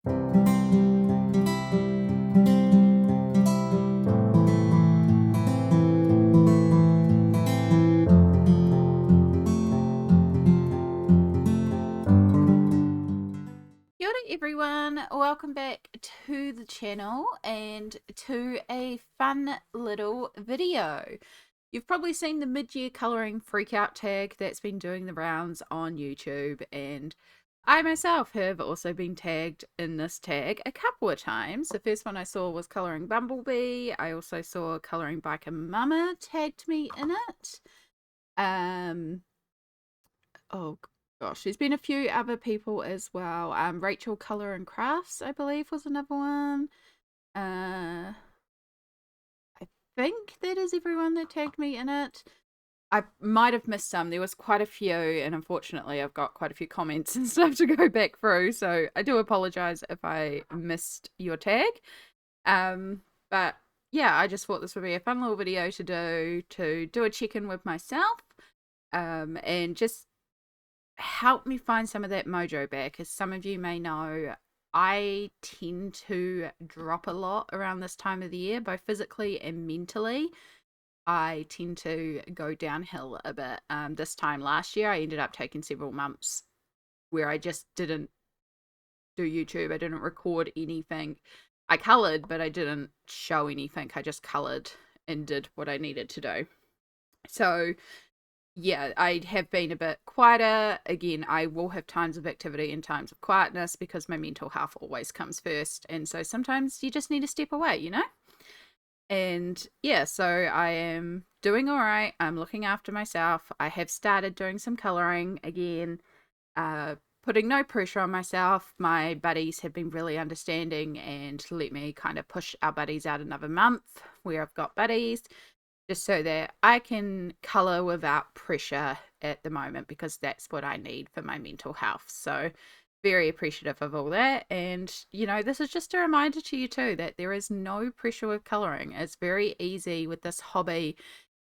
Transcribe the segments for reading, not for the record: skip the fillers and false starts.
Kia ora everyone, welcome back to the channel and to a fun little video. You've probably seen the mid-year colouring freakout tag that's been doing the rounds on YouTube, and I myself have also been tagged in this tag a couple of times. The first one I saw was Colouring Bumblebee. I also saw Colouring Biker Mama tagged me in it. Oh gosh, there's been a few other people as well. Rachel Colour and Crafts, I believe, was another one. I think that is everyone that tagged me in it. I might have missed some. There was quite a few, and unfortunately I've got quite a few comments and stuff to go back through, so I do apologize if I missed your tag. But yeah, I just thought this would be a fun little video to do a check-in with myself, and just help me find some of that mojo back. As some of you may know, I tend to drop a lot around this time of the year, both physically and mentally. I tend to go downhill a bit. This time last year, I ended up taking several months where I just didn't do YouTube. I didn't record anything. I coloured, but I didn't show anything. I just coloured and did what I needed to do. So yeah, I have been a bit quieter. Again, I will have times of activity and times of quietness because my mental health always comes first. And so sometimes you just need to step away, you know? And yeah, so I am doing all right. I'm looking after myself. I have started doing some colouring again, putting no pressure on myself. My buddies have been really understanding and let me kind of push our buddies out another month where I've got buddies, just so that I can colour without pressure at the moment, because that's what I need for my mental health. So very appreciative of all that. And you know, this is just a reminder to you too that there is no pressure with colouring. It's very easy with this hobby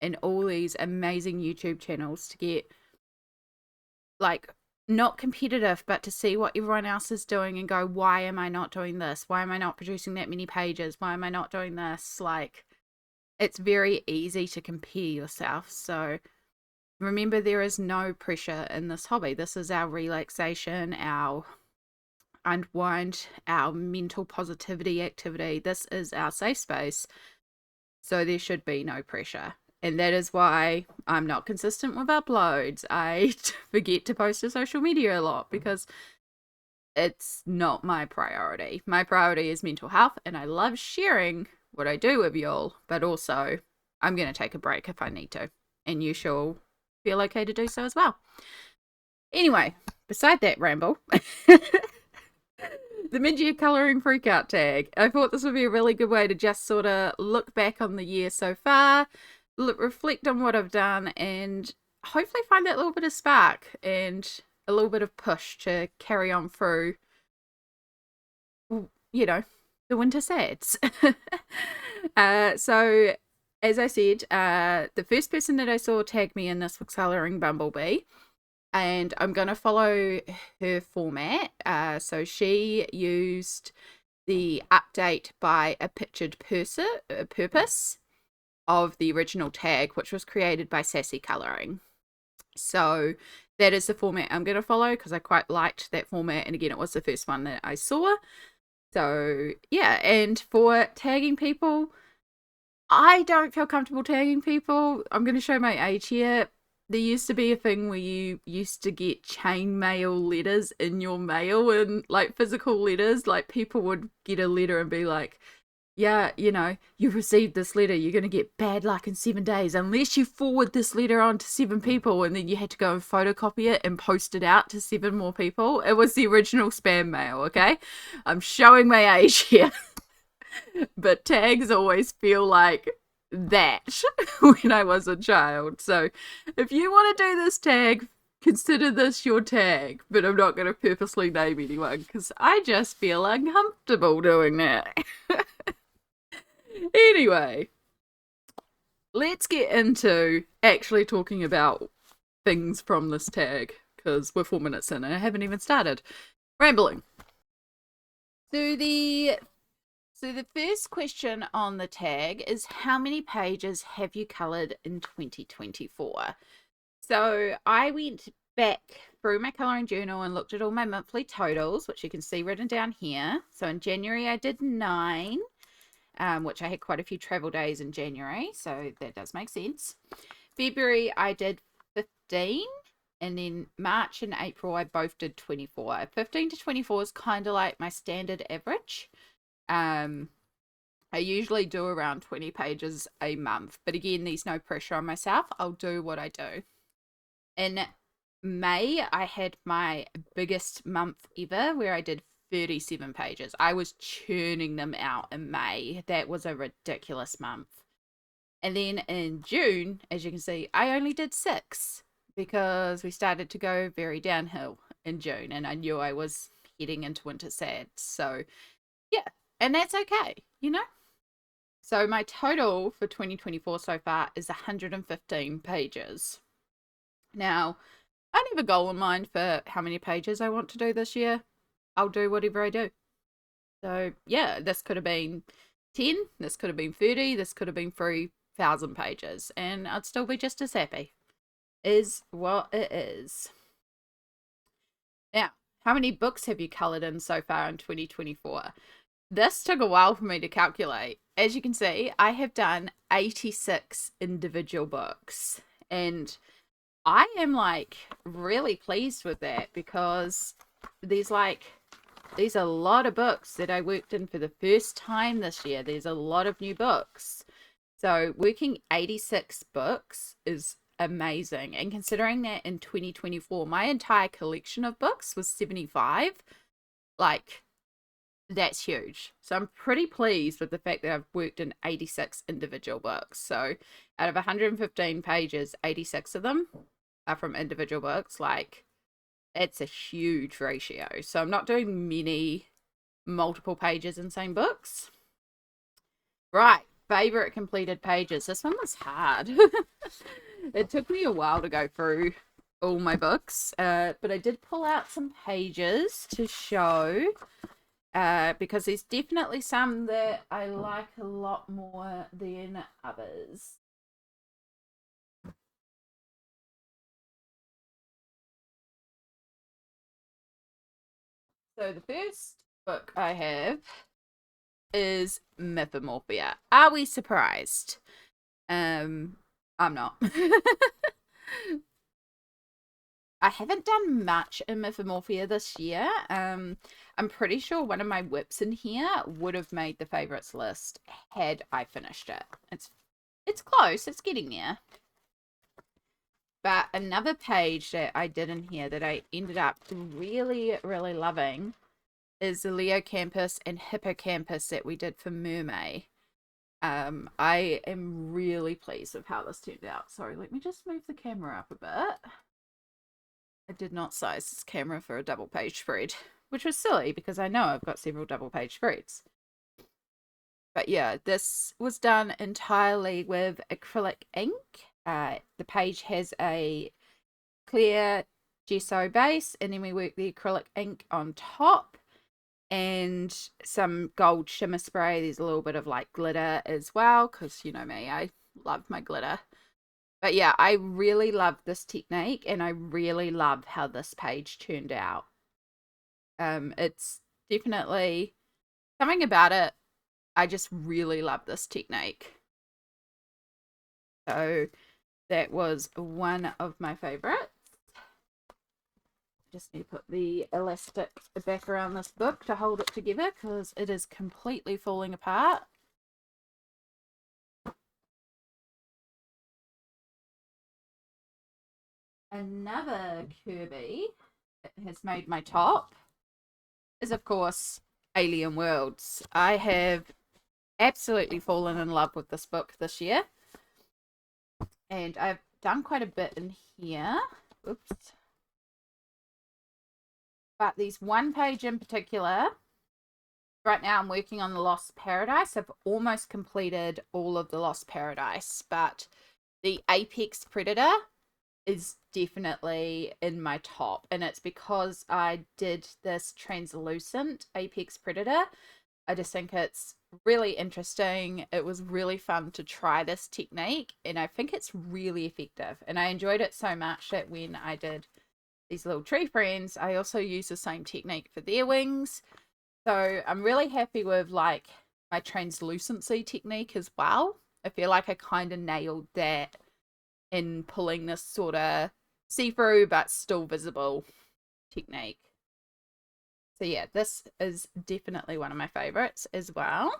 and all these amazing YouTube channels to get, like, not competitive, but to see what everyone else is doing and go, why am I not doing this? Why am I not producing that many pages? Why am I not doing this? Like, it's very easy to compare yourself. So remember, there is no pressure in this hobby. This is our relaxation, our unwind, our mental positivity activity. This is our safe space. So there should be no pressure. And that is why I'm not consistent with uploads. I forget to post to social media a lot because it's not my priority. My priority is mental health, and I love sharing what I do with y'all, but also I'm going to take a break if I need to, and you shall feel okay to do so as well. Anyway, beside that ramble, the mid-year colouring freakout tag. I thought this would be a really good way to just sort of look back on the year so far, reflect on what I've done, and hopefully find that little bit of spark and a little bit of push to carry on through, you know, the winter sads. So as I said, the first person that I saw tag me in this was Colouring Bumblebee, and I'm going to follow her format. So she used the update by a pictured purpose of the original tag, which was created by Sassy Colouring. So that is the format I'm going to follow because I quite liked that format, and again, it was the first one that I saw. So yeah, and for tagging people, I don't feel comfortable tagging people. I'm going to show my age here. There used to be a thing where you used to get chain mail letters in your mail, and like physical letters, like people would get a letter and be like, yeah, you know, you received this letter, you're going to get bad luck in 7 days unless you forward this letter on to 7 people, and then you had to go and photocopy it and post it out to 7 more people. It was the original spam mail, okay? I'm showing my age here. But tags always feel like that when I was a child. So if you want to do this tag, consider this your tag, but I'm not going to purposely name anyone because I just feel uncomfortable doing that. Anyway, let's get into actually talking about things from this tag, because we're 4 minutes in and I haven't even started rambling. So the first question on the tag is, how many pages have you coloured in 2024? So I went back through my colouring journal and looked at all my monthly totals, which you can see written down here. So in January I did 9, which I had quite a few travel days in January, so that does make sense. February I did 15, and then March and April I both did 24. 15 to 24 is kind of like my standard average. I usually do around 20 pages a month, but again, there's no pressure on myself. I'll do what I do. In May, I had my biggest month ever where I did 37 pages. I was churning them out in May. That was a ridiculous month. And then in June, as you can see, I only did 6 because we started to go very downhill in June, and I knew I was heading into winter sad. So, yeah, and that's okay, you know? So, my total for 2024 so far is 115 pages. Now, I don't have a goal in mind for how many pages I want to do this year. I'll do whatever I do. So, yeah, this could have been 10, this could have been 30, this could have been 3,000 pages, and I'd still be just as happy. Is what it is. Now, how many books have you coloured in so far in 2024? This took a while for me to calculate. As you can see, I have done 86 individual books, and I am like really pleased with that because there's a lot of books that I worked in for the first time this year. There's a lot of new books. So working 86 books is amazing. And considering that in 2024, my entire collection of books was 75, like, that's huge. So I'm pretty pleased with the fact that I've worked in 86 individual books. So out of 115 pages, 86 of them are from individual books. Like, it's a huge ratio. So I'm not doing many multiple pages in same books. Right, favorite completed pages. This one was hard. It took me a while to go through all my books, but I did pull out some pages to show, because there's definitely some that I like a lot more than others. So the first book I have is Mythomorphia. Are we surprised? I'm not. I haven't done much in Mythomorphia this year. I'm pretty sure one of my whips in here would have made the favorites list had I finished it. It's close. It's getting there. But another page that I did in here that I ended up really, really loving is the Leocampus and Hippocampus that we did for Mermaid. I am really pleased with how this turned out. Sorry, let me just move the camera up a bit. I did not size this camera for a double page spread, which was silly because I know I've got several double page spreads. But yeah, this was done entirely with acrylic ink. The page has a clear gesso base, and then we work the acrylic ink on top and some gold shimmer spray. There's a little bit of like glitter as well because you know me, I love my glitter. But yeah, I really love this technique, and I really love how this page turned out. It's definitely something about it. I just really love this technique. So that was one of my favorites. Just need to put the elastic back around this book to hold it together because it is completely falling apart. Another Kirby that has made my top is, of course, Alien Worlds. I have absolutely fallen in love with this book this year, and I've done quite a bit in here. Oops. But there's one page in particular. Right now I'm working on the Lost Paradise. I've almost completed all of the Lost Paradise, but the Apex Predator is definitely in my top, and it's because I did this translucent apex predator. I just think it's really interesting. It was really fun to try this technique, and I think it's really effective. And I enjoyed it so much that when I did these little tree friends, I also used the same technique for their wings. So I'm really happy with like my translucency technique as well. I feel like I kind of nailed that in pulling this sort of see-through but still visible technique. So yeah, this is definitely one of my favorites as well.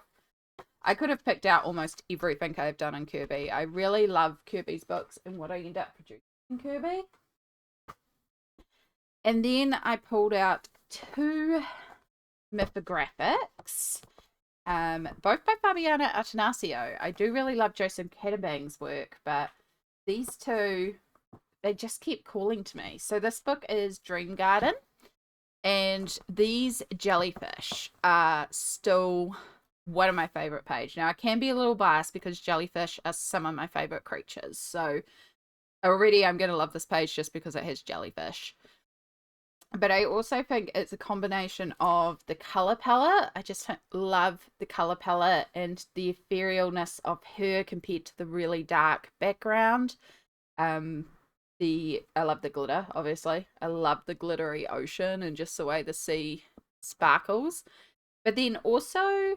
I could have picked out almost everything I've done in Kirby. I really love Kirby's books and what I end up producing in Kirby. And then I pulled out two mythographics, both by Fabiana Atanasio. I do really love Joseph Catabang's work, but these two, they just keep calling to me. So this book is Dream Garden, and these jellyfish are still one of my favorite pages. Now, I can be a little biased because jellyfish are some of my favorite creatures. So already I'm going to love this page just because it has jellyfish. But I also think it's a combination of the color palette. I just love the color palette and the etherealness of her compared to the really dark background. I love the glitter, obviously. I love the glittery ocean and just the way the sea sparkles. But then also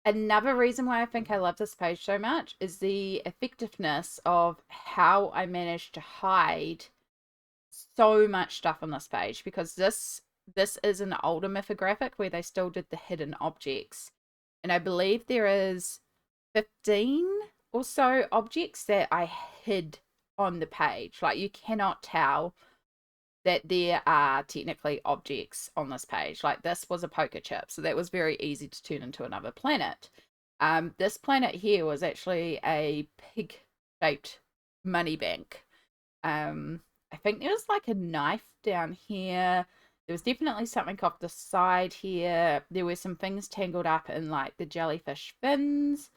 another reason why I think I love this page so much is the effectiveness of how I managed to hide so much stuff on this page, because this is an older mythographic where they still did the hidden objects, and I believe there is 15 or so objects that I hid on the page. Like, you cannot tell that there are technically objects on this page. Like, this was a poker chip, so that was very easy to turn into another planet. This planet here was actually a pig-shaped money bank. I think there was like a knife down here. There was definitely something off the side here. There were some things tangled up in like the jellyfish fins.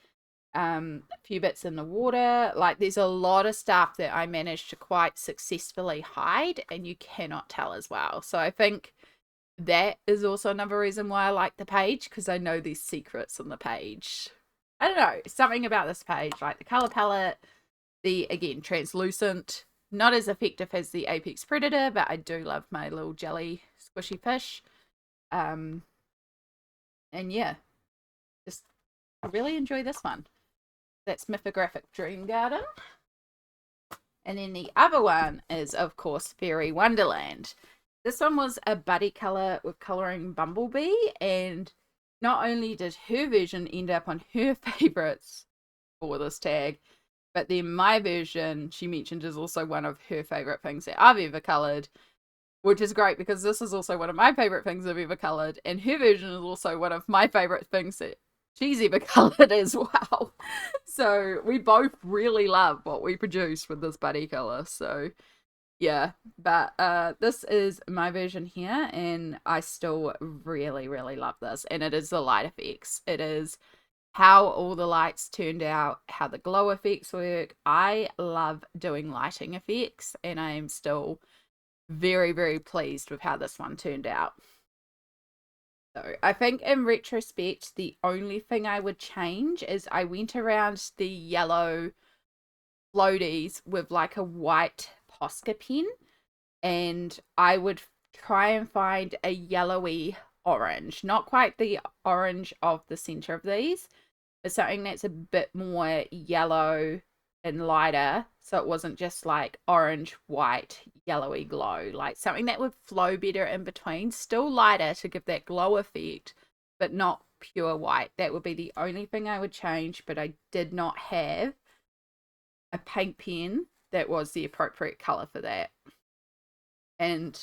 A few bits in the water. Like, there's a lot of stuff that I managed to quite successfully hide, and you cannot tell as well. So I think that is also another reason why I like the page, because I know there's secrets on the page. I don't know, something about this page, like the color palette, the, again, translucent. Not as effective as the Apex Predator, but I do love my little jelly squishy fish. And yeah, just really enjoy this one. That's Mythographic Dream Garden. And then the other one is, of course, Fairy Wonderland. This one was a buddy color with coloring Bumblebee, and not only did her version end up on her favorites for this tag, but then my version, she mentioned, is also one of her favorite things that I've ever colored, which is great because this is also one of my favorite things I've ever colored, and her version is also one of my favorite things that she's ever colored as well. So we both really love what we produce with this buddy color. So yeah, but this is my version here, and I still really, really love this. And it is the light effects. It is how all the lights turned out, how the glow effects work. I love doing lighting effects, and I am still very, very pleased with how this one turned out. So I think in retrospect, the only thing I would change is I went around the yellow floaties with like a white Posca pen, and I would try and find a yellowy orange, not quite the orange of the center of these, but something that's a bit more yellow and lighter, so it wasn't just like orange, white, yellowy glow, like something that would flow better in between, still lighter to give that glow effect, but not pure white. That would be the only thing I would change, but I did not have a paint pen that was the appropriate color for that. And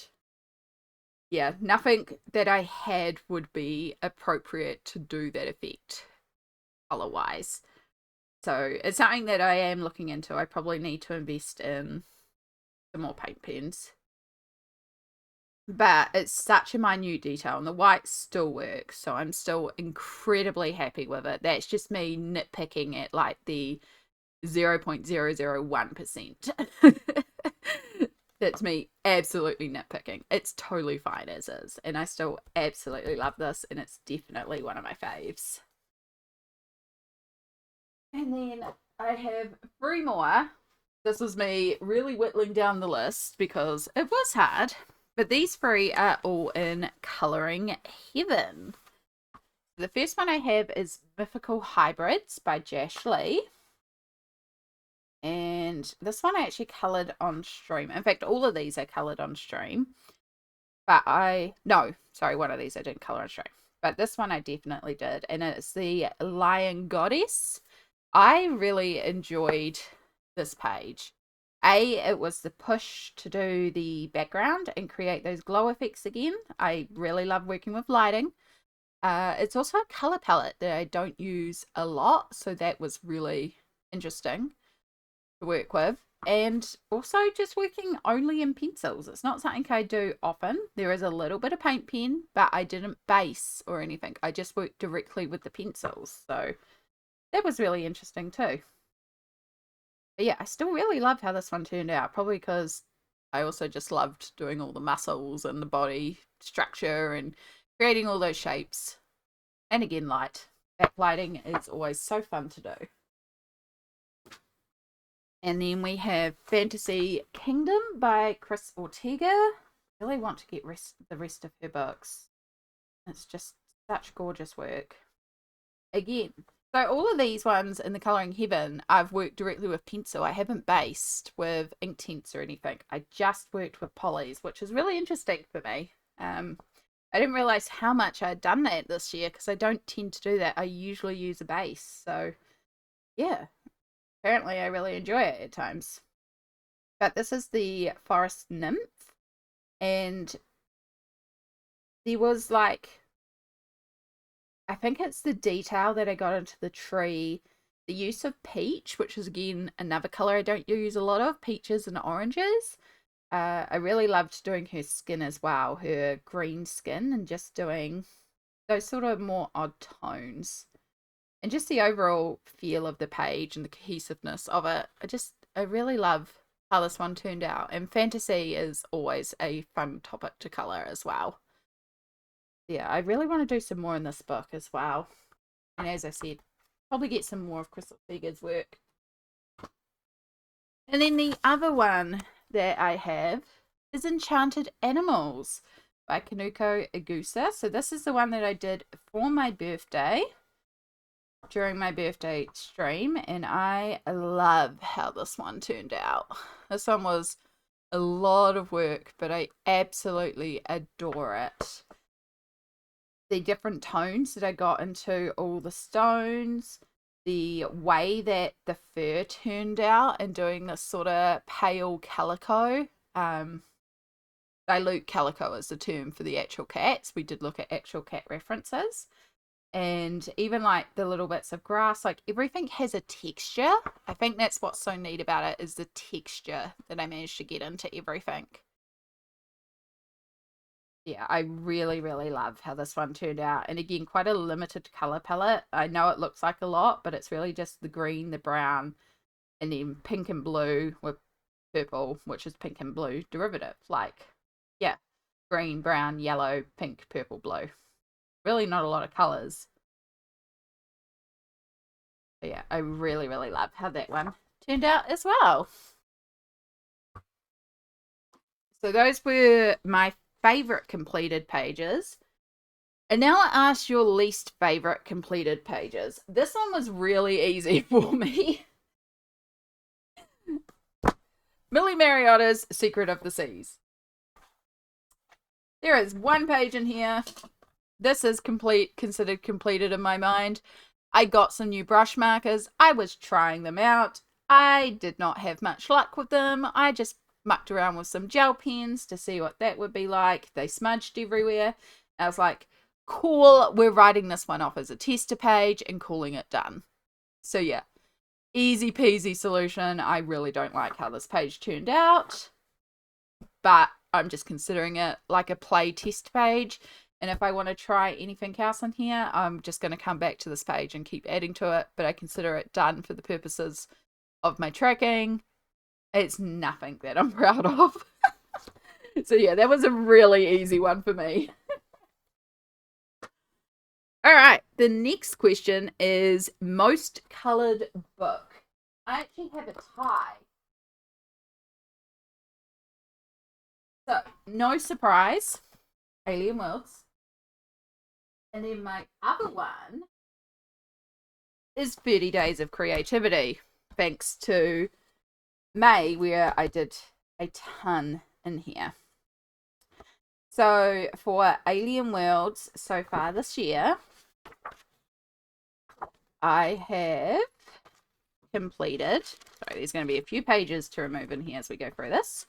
yeah, nothing that I had would be appropriate to do that effect color wise. So it's something that I am looking into. I probably need to invest in some more paint pens. But it's such a minute detail, and the white still works, so I'm still incredibly happy with it. That's just me nitpicking at like the 0.001%. That's me absolutely nitpicking. It's totally fine as is. And I still absolutely love this. And it's definitely one of my faves. And then I have three more. This was me really whittling down the list because it was hard. But these three are all in Colouring Heaven. The first one I have is Mythical Hybrids by Jash Lee. And this one I actually coloured on stream. In fact, all of these I coloured on stream. But one of these I didn't colour on stream. But this one I definitely did. And it's the Lion Goddess. I really enjoyed this page. It was the push to do the background and create those glow effects again. I really love working with lighting. It's also a color palette that I don't use a lot, so that was really interesting to work with. And also just working only in pencils. It's not something I do often. There is a little bit of paint pen, but I didn't base or anything. I just worked directly with the pencils. So that was really interesting too. But yeah, I still really love how this one turned out. Probably because I also just loved doing all the muscles and the body structure and creating all those shapes. And again, light. Backlighting is always so fun to do. And then we have Fantasy Kingdom by Chris Ortega. I really want to get the rest of her books. It's just such gorgeous work. Again, so all of these ones in the Colouring Heaven, I've worked directly with pencil. I haven't based with Inktense or anything. I just worked with polys, which is really interesting for me. I didn't realise how much I'd done that this year because I don't tend to do that. I usually use a base. So, yeah. Apparently, I really enjoy it at times. But this is the Forest Nymph. And there was like, I think it's the detail that I got into the tree. The use of peach, which is again another colour I don't use a lot of, peaches and oranges. I really loved doing her skin as well, her green skin, and just doing those sort of more odd tones. And just the overall feel of the page and the cohesiveness of it. I really love how this one turned out. And fantasy is always a fun topic to colour as well. Yeah, I really want to do some more in this book as well. And as I said, probably get some more of Crystal Figure's work. And then the other one that I have is Enchanted Animals by Kanuko Agusa. So this is the one that I did for my birthday, during my birthday stream, and I love how this one turned out. This one was a lot of work, but I absolutely adore it. The different tones that I got into all the stones, the way that the fur turned out, and doing this sort of pale calico. Dilute calico is the term for the actual cats. We did look at actual cat references. And even like the little bits of grass, like everything has a texture. I think that's what's so neat about it, is the texture that I managed to get into everything. Yeah, I really, really love how this one turned out. And again, quite a limited color palette. I know it looks like a lot, but it's really just the green, the brown, and then pink and blue with purple, which is pink and blue derivative. Like, yeah, green, brown, yellow, pink, purple, blue. Really not a lot of colors. But yeah, I really, really love how that one turned out as well. So those were my favorite completed pages. And now I ask your least favorite completed pages. This one was really easy for me. Millie Mariotta's Secret of the Seas. There is one page in here. This is considered completed in my mind. I got some new brush markers. I was trying them out. I did not have much luck with them. I just mucked around with some gel pens to see what that would be like. They smudged everywhere. I was like, cool, we're writing this one off as a tester page and calling it done. So yeah, easy peasy solution. I really don't like how this page turned out, but I'm just considering it like a play test page. And if I want to try anything else in here, I'm just going to come back to this page and keep adding to it. But I consider it done for the purposes of my tracking. It's nothing that I'm proud of. So yeah, that was a really easy one for me. All right, the next question is most colored book. I actually have a tie. So, no surprise, Alien Worlds. And then my other one is 30 Days of Creativity, thanks to May, where I did a ton in here. So, for Alien Worlds so far this year, I have completed. Sorry, there's going to be a few pages to remove in here as we go through this.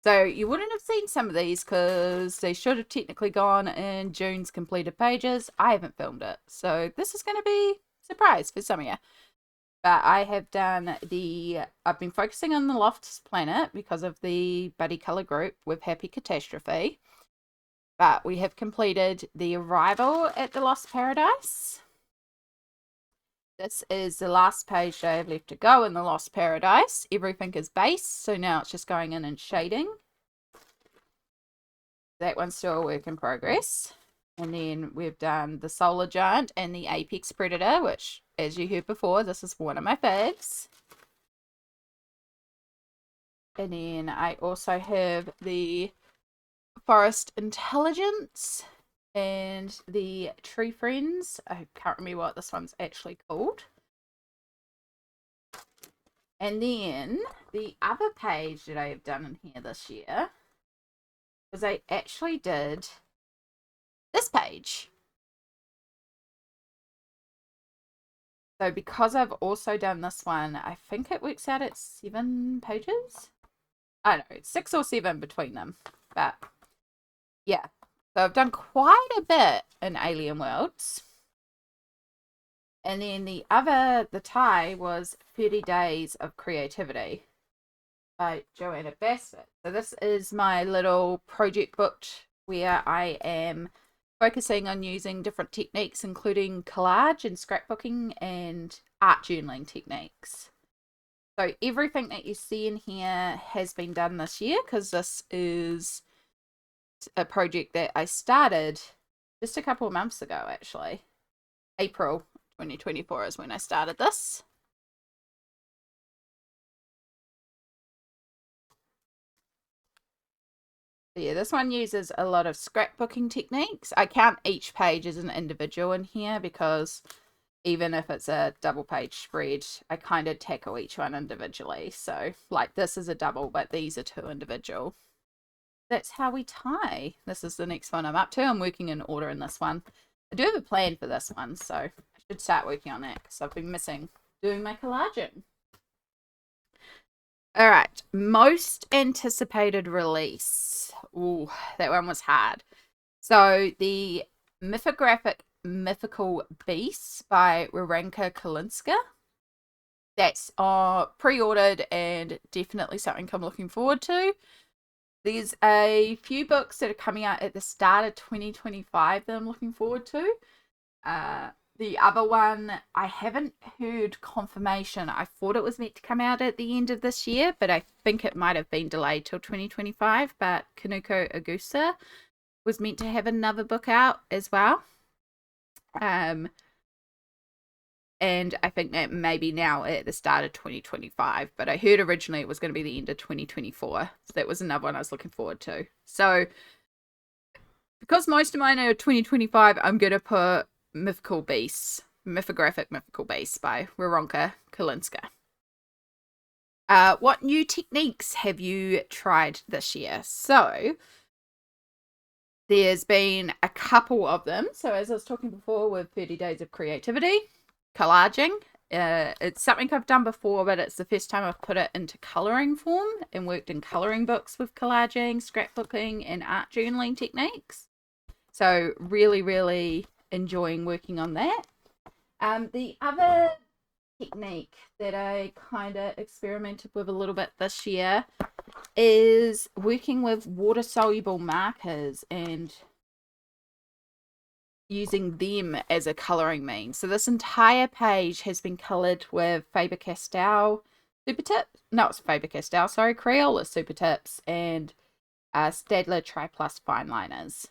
So you wouldn't have seen some of these because they should have technically gone in June's completed pages. I haven't filmed it, so this is going to be a surprise for some of you. But I have done I've been focusing on the Lost Planet because of the buddy color group with Happy Catastrophe. But we have completed the Arrival at the Lost Paradise. This is the last page I have left to go in the Lost Paradise. Everything is base, so now it's just going in and shading. That one's still a work in progress. And then we've done the Solar Giant and the Apex Predator, which, as you heard before, this is one of my faves. And then I also have the Forest Intelligence and the Tree Friends. I can't remember what this one's actually called. And then the other page that I have done in here this year was I actually did this page. So because I've also done this one, I think it works out at 7 pages. I don't know, 6 or 7 between them. But yeah, so I've done quite a bit in Alien Worlds. And then the tie was 30 Days of Creativity by Joanna Bassett. So this is my little project book where I am focusing on using different techniques, including collage and scrapbooking and art journaling techniques. So everything that you see in here has been done this year because this is a project that I started just a couple of months ago, actually. April 2024 is when I started this. So yeah, this one uses a lot of scrapbooking techniques. I count each page as an individual in here because even if it's a double page spread, I kind of tackle each one individually. So like this is a double, but these are 2 individual. That's how we tie. This is the next one I'm up to. I'm working in order in this one. I do have a plan for this one, so I should start working on that because I've been missing doing my collaging. All right, most anticipated release. Ooh, that one was hard. So the Mythical Beasts by Waranka Kalinska. That's pre-ordered and definitely something I'm looking forward to. There's a few books that are coming out at the start of 2025 that I'm looking forward to. The other one, I haven't heard confirmation. I thought it was meant to come out at the end of this year, but I think it might have been delayed till 2025. But Kanuko Agusa was meant to have another book out as well. And I think that maybe now at the start of 2025, but I heard originally it was going to be the end of 2024. So that was another one I was looking forward to. So because most of mine are 2025, I'm going to put Mythographic Mythical Beasts by Waranka Kalinska. What new techniques have you tried this year? So there's been a couple of them. So as I was talking before with 30 Days of Creativity, collaging. It's something I've done before, but it's the first time I've put it into coloring form and worked in coloring books with collaging, scrapbooking, and art journaling techniques. So really, really enjoying working on that. The other technique that I kind of experimented with a little bit this year is working with water-soluble markers and using them as a colouring means. So this entire page has been coloured with Faber-Castell Super Tips. No, it's Faber-Castell. Sorry, Crayola Super Tips and Staedtler Tri Plus fine liners.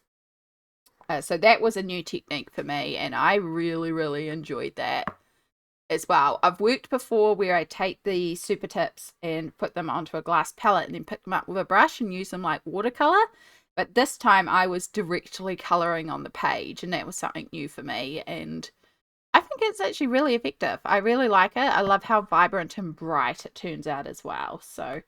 So that was a new technique for me, and I really, really enjoyed that as well. I've worked before where I take the super tips and put them onto a glass palette and then pick them up with a brush and use them like watercolor. But this time I was directly coloring on the page, and that was something new for me. And I think it's actually really effective. I really like it. I love how vibrant and bright it turns out as well. So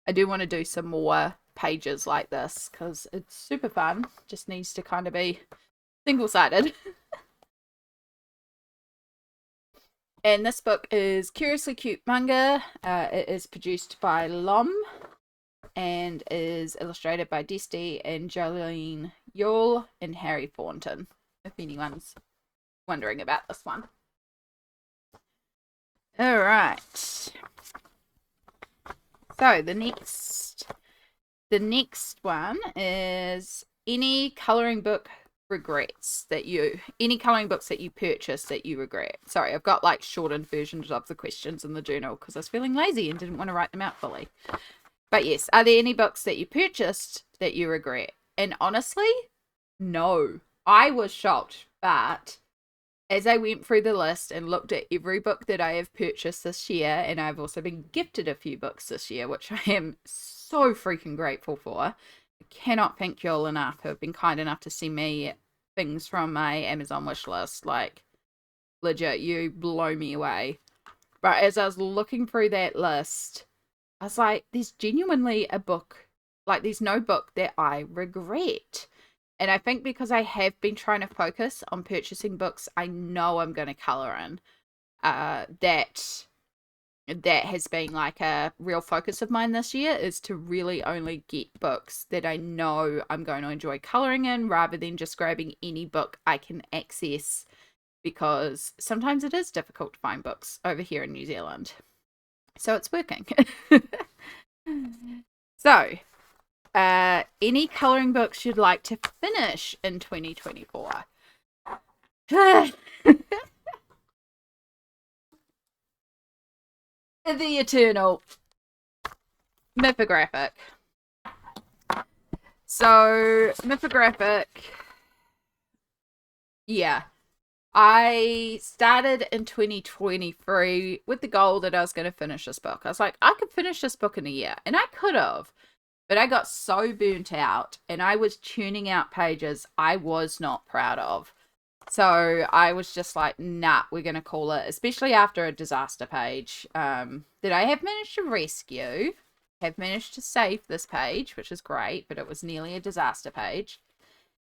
I do want to do some more pages like this because it's super fun. Just needs to kind of be single-sided. And this book is Curiously Cute Manga. It is produced by Lom and is illustrated by Desti and Jolene Yule and Harry Thornton, if anyone's wondering about this one. All right. So the next one is any coloring book regrets that any coloring books that you purchased that you regret. Sorry, I've got like shortened versions of the questions in the journal because I was feeling lazy and didn't want to write them out fully. But yes, are there any books that you purchased that you regret? And honestly, no. I was shocked, but as I went through the list and looked at every book that I have purchased this year, and I've also been gifted a few books this year, which I am so freaking grateful for. I cannot thank you all enough who have been kind enough to send me things from my Amazon wish list. Like, legit, you blow me away. But as I was looking through that list, I was like, there's genuinely a book, like there's no book that I regret. And I think because I have been trying to focus on purchasing books I know I'm going to colour in, that has been like a real focus of mine this year, is to really only get books that I know I'm going to enjoy colouring in rather than just grabbing any book I can access, because sometimes it is difficult to find books over here in New Zealand. So it's working. So, any colouring books you'd like to finish in 2024? The Eternal Mythographic. So, Mythographic, yeah. I started in 2023 with the goal that I was going to finish this book. I was like, I could finish this book in a year, and I could have. But I got so burnt out and I was tuning out pages I was not proud of. So I was just like, nah, we're going to call it, especially after a disaster page that I have managed to rescue, have managed to save this page, which is great, but it was nearly a disaster page.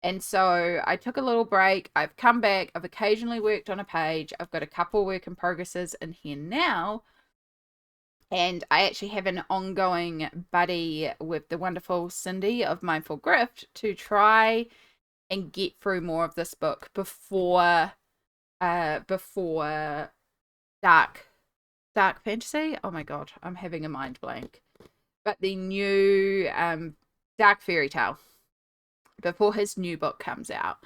And so I took a little break. I've come back. I've occasionally worked on a page. I've got a couple work in progresses in here now. And I actually have an ongoing buddy with the wonderful Cindy of Mindful Grift to try and get through more of this book before dark fantasy. Oh my god, I'm having a mind blank. But the new dark fairy tale, before his new book comes out.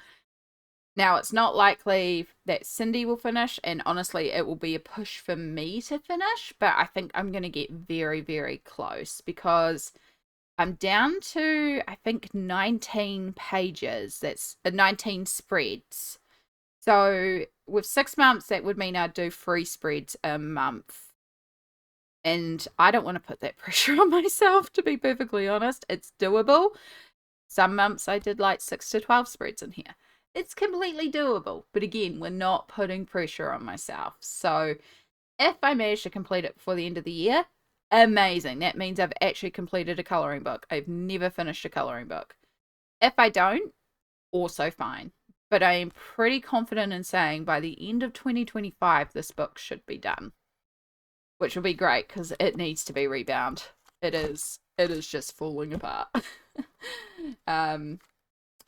Now, it's not likely that Cindy will finish, and honestly, it will be a push for me to finish, but I think I'm going to get very, very close because I'm down to, I think, 19 pages. That's 19 spreads. So with 6 months, that would mean I'd do 3 spreads a month. And I don't want to put that pressure on myself, to be perfectly honest. It's doable. Some months I did like 6 to 12 spreads in here. It's completely doable. But again, we're not putting pressure on myself. So if I manage to complete it before the end of the year, amazing. That means I've actually completed a colouring book. I've never finished a colouring book. If I don't, also fine. But I am pretty confident in saying by the end of 2025, this book should be done. Which will be great because it needs to be rebound. It is just falling apart.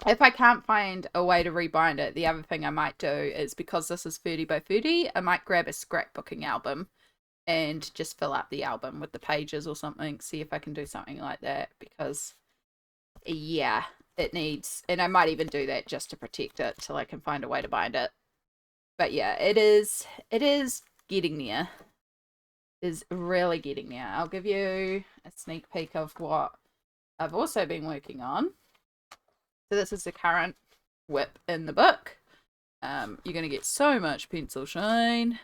If I can't find a way to rebind it, the other thing I might do is, because this is 30 by 30, I might grab a scrapbooking album and just fill up the album with the pages or something, see if I can do something like that, because yeah, it needs, and I might even do that just to protect it till I can find a way to bind it. But yeah, it is getting there. is really getting there. I'll give you a sneak peek of what I've also been working on. So this is the current whip in the book. You're going to get so much pencil shine.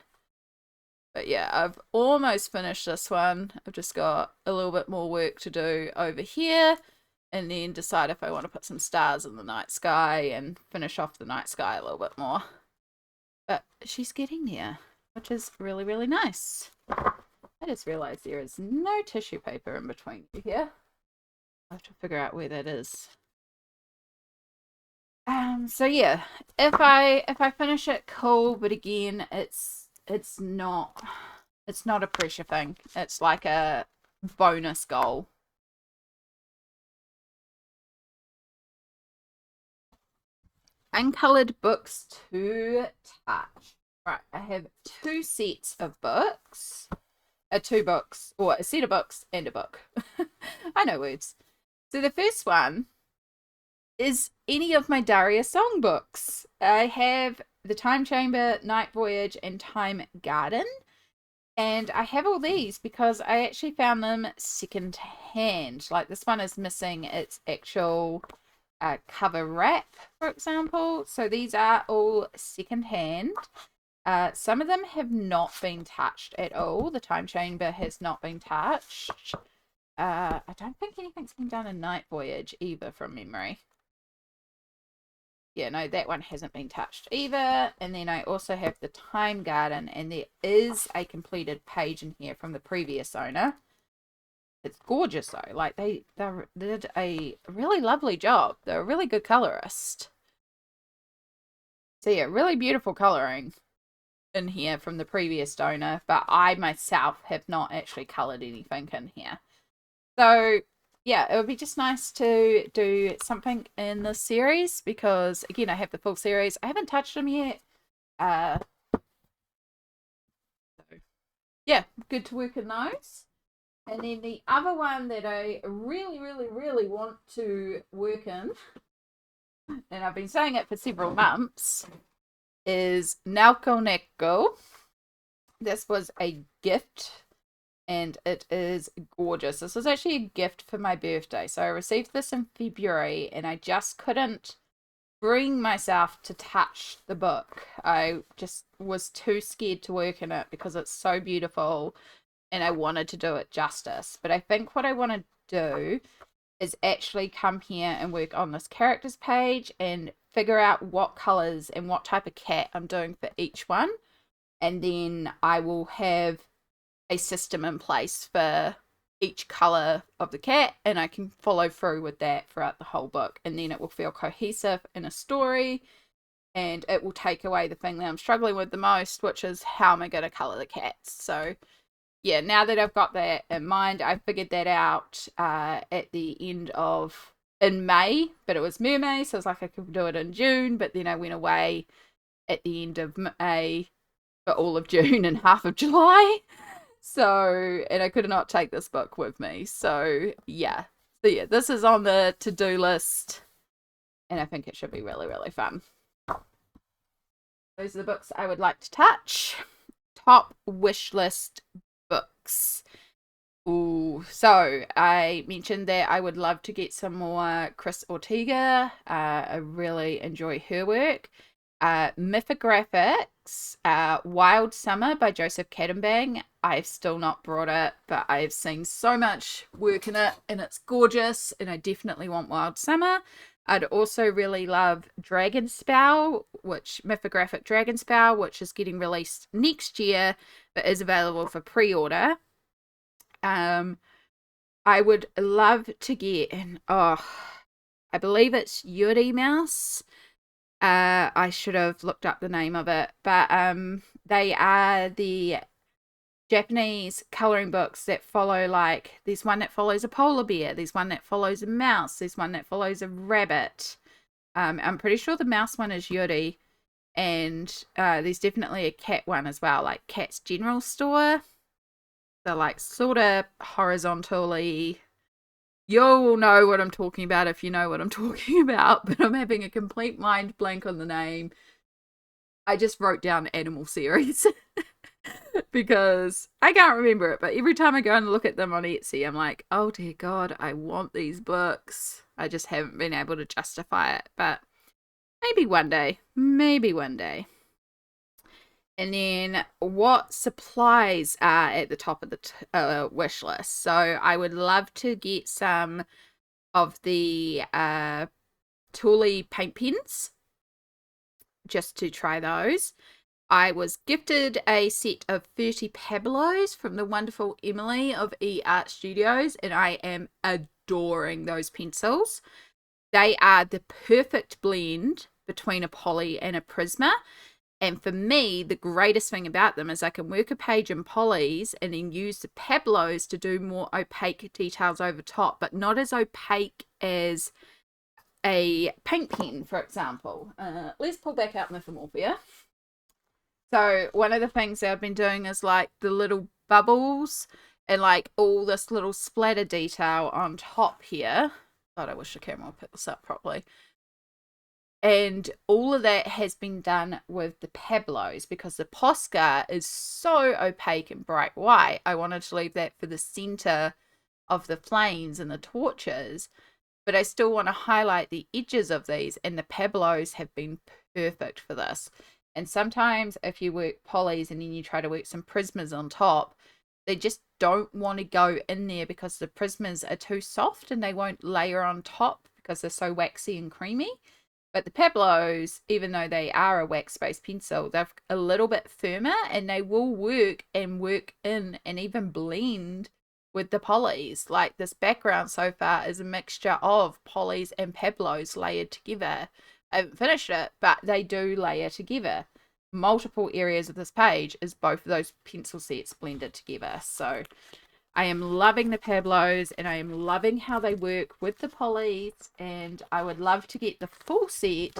But yeah, I've almost finished this one. I've just got a little bit more work to do over here, and then decide if I want to put some stars in the night sky and finish off the night sky a little bit more. But she's getting there, which is really, really nice. I just realized there is no tissue paper in between you here. I have to figure out where that is. So yeah, if I finish it, cool, but again, it's not a pressure thing. It's like a bonus goal. Uncolored books to touch. Right, I have 2 sets of books. 2 books, or a set of books and a book. I know words. So the first one is any of my Daria songbooks. I have The Time Chamber, Night Voyage, and Time Garden. And I have all these because I actually found them second hand. Like this one is missing its actual cover wrap, for example. So these are all second hand. Some of them have not been touched at all. The Time Chamber has not been touched. I don't think anything's been done in Night Voyage either, from memory. Yeah, no, that one hasn't been touched either. And then I also have the Time Garden, and there is a completed page in here from the previous owner. It's gorgeous though. Like they did a really lovely job. They're a really good colorist. So yeah, really beautiful coloring in here from the previous owner, but I myself have not actually colored anything in here. So yeah, it would be just nice to do something in this series because, again, I have the full series. I haven't touched them yet. So yeah, good to work in those. And then the other one that I really, really, really want to work in, and I've been saying it for several months, is Uncoloured. This was a gift, and it is gorgeous. This was actually a gift for my birthday. So I received this in February, and I just couldn't bring myself to touch the book. I just was too scared to work in it because it's so beautiful, and I wanted to do it justice. But I think what I want to do is actually come here and work on this characters page and figure out what colors and what type of cat I'm doing for each one. And then I will have a system in place for each color of the cat, and I can follow through with that throughout the whole book, and then it will feel cohesive in a story, and it will take away the thing that I'm struggling with the most, which is how am I going to color the cats. So yeah, now that I've got that in mind, I figured that out at the end of in May, but it was May, so it's like I could do it in June, but then I went away at the end of May for all of June and half of July. So, and I could not take this book with me. So yeah, this is on the to-do list, and I think it should be really, really fun. Those are the books I would like to touch. Top wish list books. Ooh, so I mentioned that I would love to get some more Chris Ortega. I really enjoy her work. Mythographics, Wild Summer by Joseph Cadenbang. I've still not brought it, but I've seen so much work in it, and it's gorgeous, and I definitely want Wild Summer. I'd also really love Dragonspell, Mythographic Dragonspell, which is getting released next year, but is available for pre-order. I would love to get, I believe it's Yuri Mouse. I should have looked up the name of it, but they are the Japanese coloring books that follow, like, there's one that follows a polar bear, there's one that follows a mouse, there's one that follows a rabbit. I'm pretty sure the mouse one is Yuri, and there's definitely a cat one as well, like Cat's General Store. They're like sort of horizontally. You'll know what I'm talking about if you know what I'm talking about, but I'm having a complete mind blank on the name. I just wrote down animal series. because I can't remember it, but every time I go and look at them on Etsy, I'm like, oh dear God, I want these books. I just haven't been able to justify it, but maybe one day. Maybe one day. And then what supplies are at the top of the wish list? So I would love to get some of the Thule paint pens just to try those. I was gifted a set of 30 Pablos from the wonderful Emily of eArt Studios, and I am adoring those pencils. They are the perfect blend between a poly and a Prisma. And for me, the greatest thing about them is I can work a page in polys and then use the Pablos to do more opaque details over top, but not as opaque as a paint pen, for example. Let's pull back out my Thermorphia. So one of the things that I've been doing is like the little bubbles and like all this little splatter detail on top here. God, I wish the camera would pick this up properly. And all of that has been done with the Pablos because the Posca is so opaque and bright white. I wanted to leave that for the center of the flames and the torches, but I still want to highlight the edges of these, and the Pablos have been perfect for this. And sometimes if you work polys and then you try to work some Prismas on top, they just don't want to go in there because the Prismas are too soft and they won't layer on top because they're so waxy and creamy. But the Pablos, even though they are a wax-based pencil, they're a little bit firmer and they will work and work in and even blend with the polys. Like this background so far is a mixture of polys and Pablos layered together. I haven't finished it, but they do layer together. Multiple areas of this page is both of those pencil sets blended together. So I am loving the Pablos and I am loving how they work with the polys, and I would love to get the full set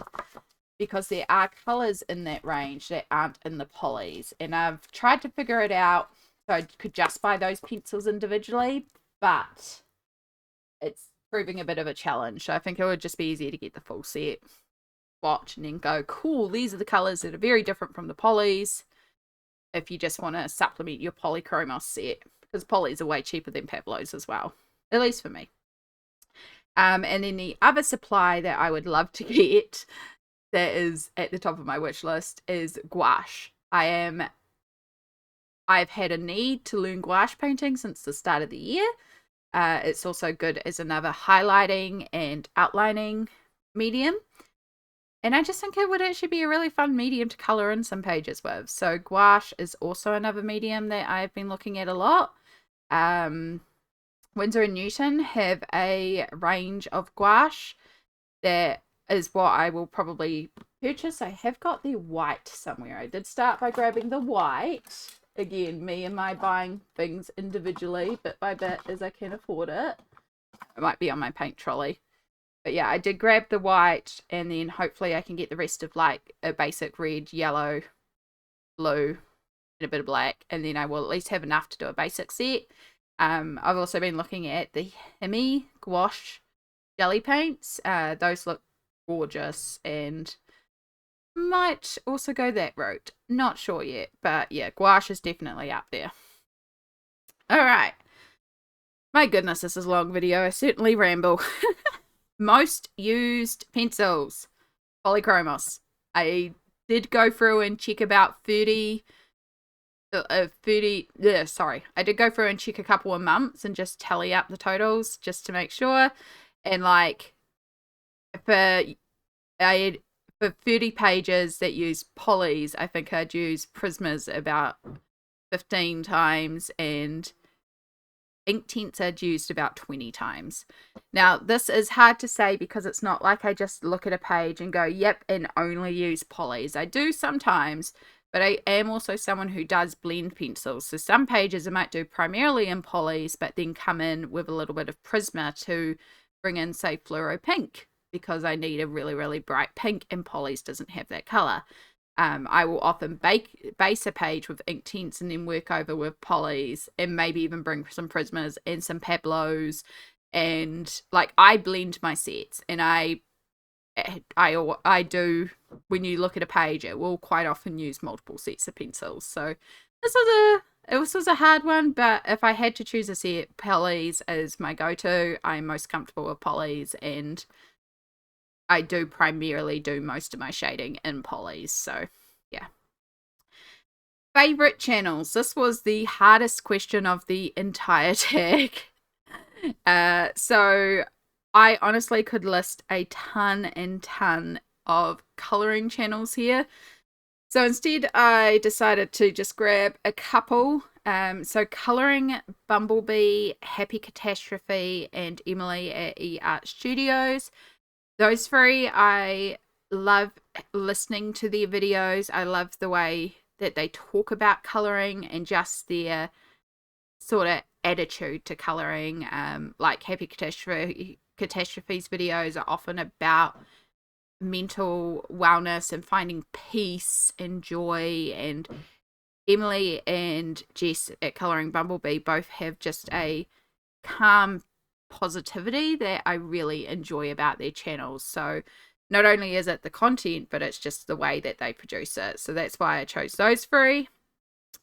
because there are colors in that range that aren't in the polys, and I've tried to figure it out so I could just buy those pencils individually, but it's proving a bit of a challenge. So I think it would just be easier to get the full set, watch, and then go, cool, these are the colors that are very different from the polys if you just want to supplement your polychromos set, because polys are way cheaper than Pablos as well, at least for me. And then the other supply that I would love to get that is at the top of my wish list is gouache. I've had a need to learn gouache painting since the start of the year. It's also good as another highlighting and outlining medium. And I just think it would actually be a really fun medium to color in some pages with. So gouache is also another medium that I've been looking at a lot. Winsor & Newton have a range of gouache that is what I will probably purchase. I have got the white somewhere. I did start by grabbing the white. Again, me and my buying things individually, bit by bit as I can afford it. It might be on my paint trolley. But yeah, I did grab the white, and then hopefully I can get the rest of like a basic red, yellow, blue, and a bit of black. And then I will at least have enough to do a basic set. I've also been looking at the Hemi gouache jelly paints. Those look gorgeous and might also go that route. Not sure yet, but yeah, gouache is definitely up there. All right. My goodness, this is a long video. I certainly ramble. Most used pencils, polychromos. I did go through and check about 30. I did go through and check a couple of months and just tally up the totals just to make sure. And like for 30 pages that use polys, I think I'd use Prismas about 15 times, and ink tints I'd used about 20 times. Now, this is hard to say because it's not like I just look at a page and go, yep, and only use polys. I do sometimes, but I am also someone who does blend pencils. So some pages I might do primarily in polys, but then come in with a little bit of Prisma to bring in, say, fluoro pink, because I need a really, really bright pink, and polys doesn't have that color. I will often base a page with ink tints and then work over with polys, and maybe even bring some Prismas and some Pablos. And like I blend my sets, and I I do, when you look at a page, it will quite often use multiple sets of pencils. So this was a hard one, but if I had to choose a set, polys is my go-to. I'm most comfortable with polys, and I do primarily do most of my shading in polys. So yeah. Favorite channels. This was the hardest question of the entire tag. So I honestly could list a ton and ton of coloring channels here. So instead, I decided to just grab a couple. So Coloring Bumblebee, Happy Catastrophe, and Emily at eArt Studios. Those three, I love listening to their videos. I love the way that they talk about coloring and just their sort of attitude to coloring. Like Happy Catastrophe's videos are often about mental wellness and finding peace and joy, and Emily and Jess at Coloring Bumblebee both have just a calm positivity that I really enjoy about their channels. So not only is it the content, but it's just the way that they produce it. So that's why I chose those three.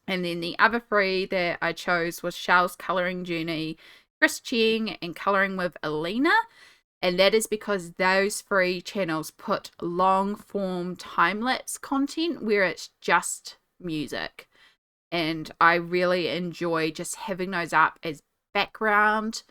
And then the other three that I chose was Shell's Coloring Journey, Chris Cheng, and Coloring with Alina. And that is because those three channels put long form time-lapse content where it's just music. And I really enjoy just having those up as background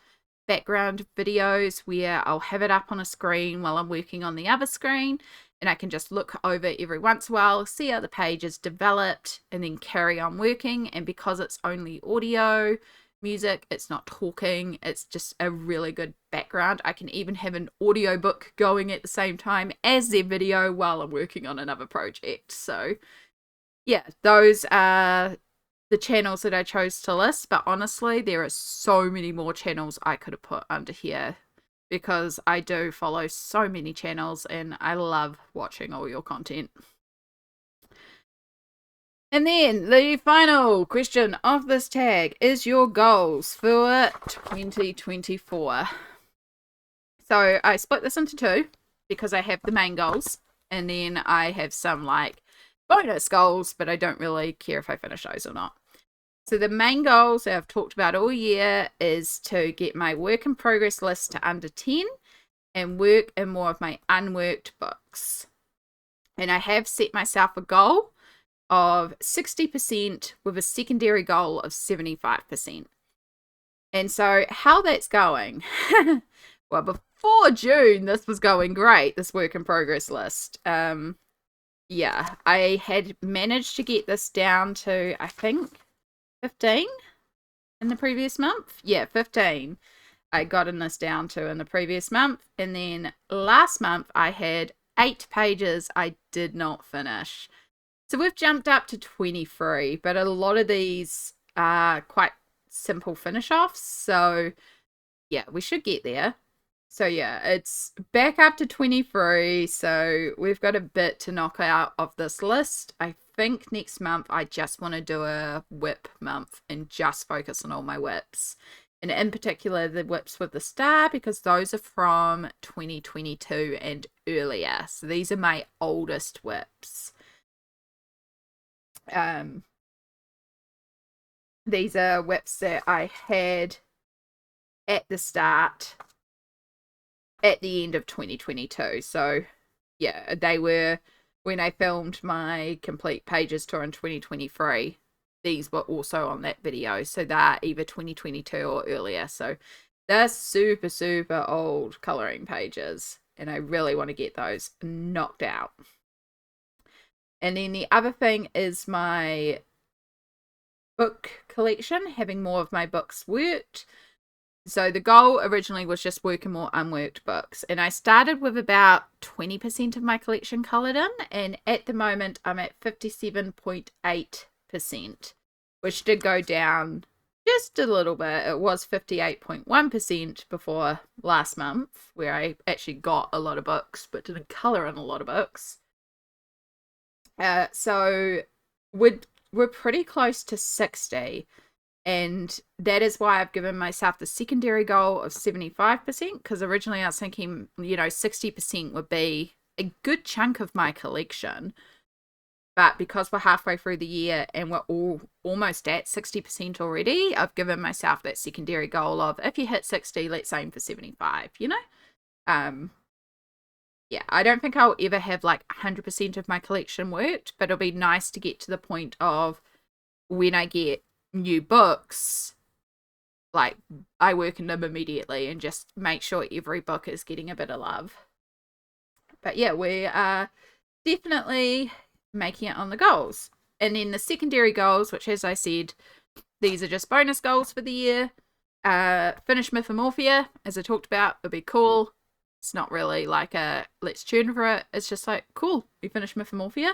videos where I'll have it up on a screen while I'm working on the other screen, and I can just look over every once in a while, see how the page is developed, and then carry on working. And because it's only audio music, it's not talking, it's just a really good background. I can even have an audiobook going at the same time as their video while I'm working on another project. So yeah, those are the channels that I chose to list, but honestly, there are so many more channels I could have put under here because I do follow so many channels and I love watching all your content. And then the final question of this tag is your goals for 2024. So I split this into two because I have the main goals and then I have some like bonus goals, but I don't really care if I finish those or not. So the main goals that I've talked about all year is to get my work in progress list to under 10 and work in more of my unworked books. And I have set myself a goal of 60% with a secondary goal of 75%. And so how that's going, well, before June, this was going great, this work in progress list. Yeah, I had managed to get this down to, I think, 15 in the previous month. Yeah, 15 I gotten this down to in the previous month. And then last month I had 8 pages I did not finish. So we've jumped up to 23, but a lot of these are quite simple finish offs. So yeah, we should get there. So yeah, it's back up to 23. So we've got a bit to knock out of this list. I think next month I just want to do a whip month and just focus on all my whips. And in particular, the whips with the star, because those are from 2022 and earlier. So these are my oldest whips. These are whips that I had at the start at the end of 2022. So yeah, they were when I filmed my complete pages tour in 2023. These were also on that video, so they're either 2022 or earlier. So they're super super old coloring pages, and I really want to get those knocked out. And then the other thing is my book collection, having more of my books worked. So the goal originally was just working more unworked books, and I started with about 20% of my collection coloured in, and at the moment I'm at 57.8%, which did go down just a little bit. It was 58.1% before last month, where I actually got a lot of books but didn't colour in a lot of books. So we're pretty close to 60. And that is why I've given myself the secondary goal of 75%, because originally I was thinking, 60% would be a good chunk of my collection. But because we're halfway through the year and we're almost at 60% already, I've given myself that secondary goal of, if you hit 60, let's aim for 75, Yeah, I don't think I'll ever have like 100% of my collection worked, but it'll be nice to get to the point of when I get new books, like I work in them immediately and just make sure every book is getting a bit of love. But yeah, we are definitely making it on the goals. And then the secondary goals, which, as I said, these are just bonus goals for the year. Finish Mythomorphia, as I talked about, would be cool. It's not really like a let's tune for it. It's just like, cool, we finished Mythomorphia,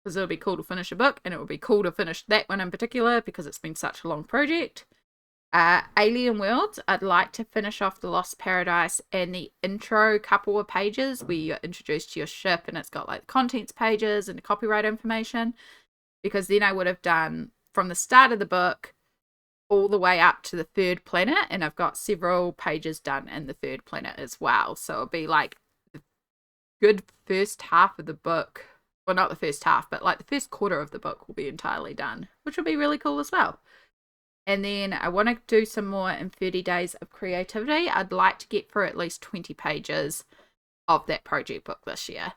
because it'll be cool to finish a book, and it would be cool to finish that one in particular because it's been such a long project. Alien Worlds, I'd like to finish off the Lost Paradise and the intro couple of pages where you're introduced to your ship and it's got like contents pages and copyright information, because then I would have done from the start of the book all the way up to the third planet, and I've got several pages done in the third planet as well. So it'll be like the good first half of the book, well, not the first half, but like the first quarter of the book will be entirely done, which will be really cool as well. And then I want to do some more in 30 Days of Creativity. I'd like to get through at least 20 pages of that project book this year.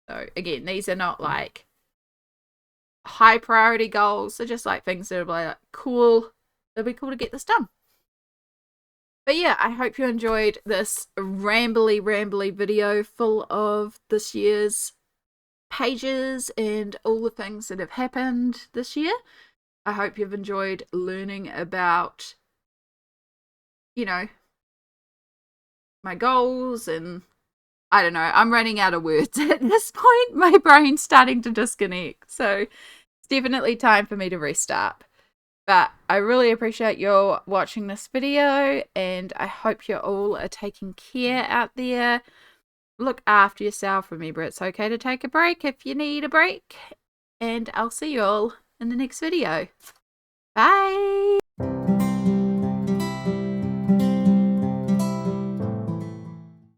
So again, these are not like high priority goals. They're just like things that are like, cool. It'll be cool to get this done. But yeah, I hope you enjoyed this rambly video full of this year's pages and all the things that have happened this year. I hope you've enjoyed learning about, my goals, and I don't know, I'm running out of words at this point. My brain's starting to disconnect. So it's definitely time for me to restart. But I really appreciate you watching this video, and I hope you all are taking care out there. Look after yourself. Remember, it's okay to take a break if you need a break. And I'll see you all in the next video. Bye!